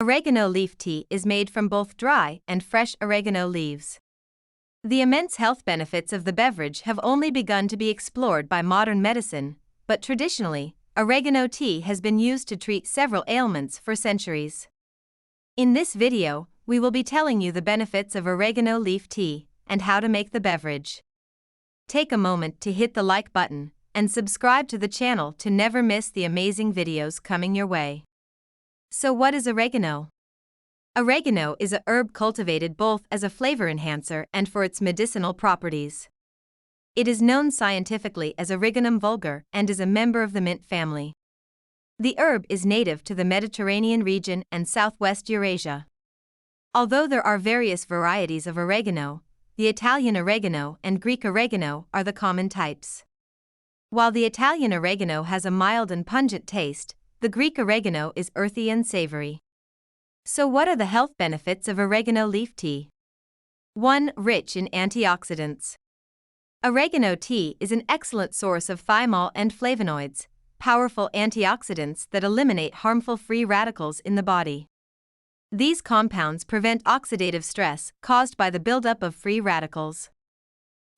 Oregano leaf tea is made from both dry and fresh oregano leaves. The immense health benefits of the beverage have only begun to be explored by modern medicine, but traditionally, oregano tea has been used to treat several ailments for centuries. In this video, we will be telling you the benefits of oregano leaf tea and how to make the beverage. Take a moment to hit the like button and subscribe to the channel to never miss the amazing videos coming your way. So what is oregano? Oregano is a herb cultivated both as a flavor enhancer and for its medicinal properties. It is known scientifically as Origanum vulgare and is a member of the mint family. The herb is native to the Mediterranean region and Southwest Eurasia. Although there are various varieties of oregano, the Italian oregano and Greek oregano are the common types. While the Italian oregano has a mild and pungent taste, the Greek oregano is earthy and savory. So what are the health benefits of oregano leaf tea? 1. Rich in antioxidants. Oregano tea is an excellent source of thymol and flavonoids, powerful antioxidants that eliminate harmful free radicals in the body. These compounds prevent oxidative stress caused by the buildup of free radicals.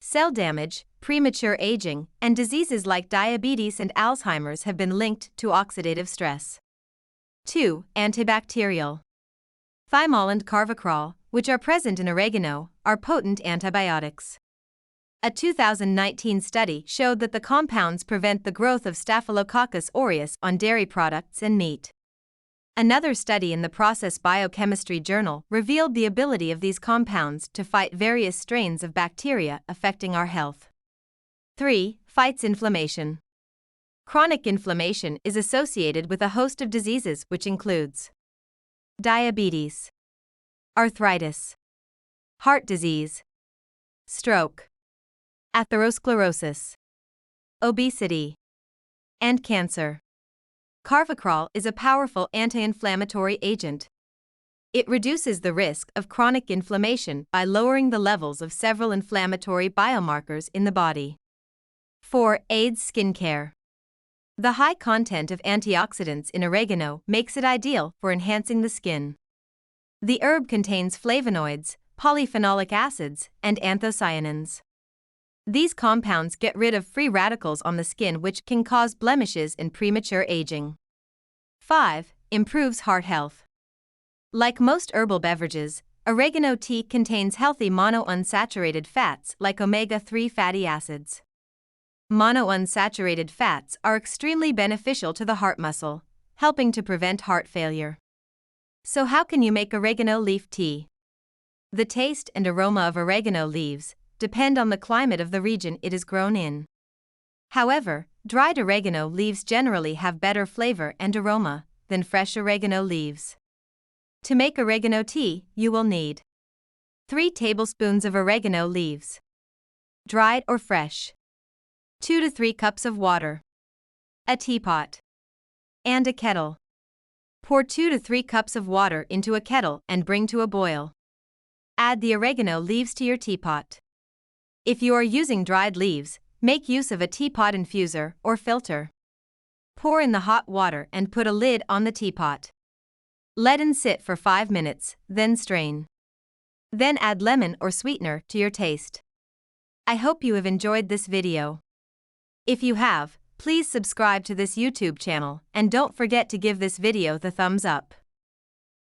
Cell damage, premature aging, and diseases like diabetes and Alzheimer's have been linked to oxidative stress. 2. Antibacterial. Thymol and carvacrol, which are present in oregano, are potent antibiotics. A 2019 study showed that the compounds prevent the growth of Staphylococcus aureus on dairy products and meat. Another study in the Process Biochemistry journal revealed the ability of these compounds to fight various strains of bacteria affecting our health. 3. Fights inflammation. Chronic inflammation is associated with a host of diseases which includes diabetes, arthritis, heart disease, stroke, atherosclerosis, obesity, and cancer. Carvacrol is a powerful anti-inflammatory agent. It reduces the risk of chronic inflammation by lowering the levels of several inflammatory biomarkers in the body. 4. Aids skincare. The high content of antioxidants in oregano makes it ideal for enhancing the skin. The herb contains flavonoids, polyphenolic acids, and anthocyanins. These compounds get rid of free radicals on the skin which can cause blemishes and premature aging. 5. Improves heart health. Like most herbal beverages, oregano tea contains healthy monounsaturated fats like omega-3 fatty acids. Monounsaturated fats are extremely beneficial to the heart muscle, helping to prevent heart failure. So how can you make oregano leaf tea? The taste and aroma of oregano leaves depend on the climate of the region it is grown in. However, dried oregano leaves generally have better flavor and aroma than fresh oregano leaves. To make oregano tea, you will need 3 tablespoons of oregano leaves, dried or fresh, 2 to 3 cups of water, a teapot, and a kettle. Pour 2 to 3 cups of water into a kettle and bring to a boil. Add the oregano leaves to your teapot. If you are using dried leaves, make use of a teapot infuser or filter. Pour in the hot water and put a lid on the teapot. Let it sit for 5 minutes, then strain. Then add lemon or sweetener to your taste. I hope you have enjoyed this video. If you have, please subscribe to this YouTube channel and don't forget to give this video the thumbs up.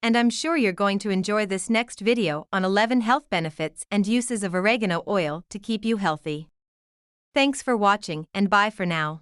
And I'm sure you're going to enjoy this next video on 11 health benefits and uses of oregano oil to keep you healthy. Thanks for watching and bye for now.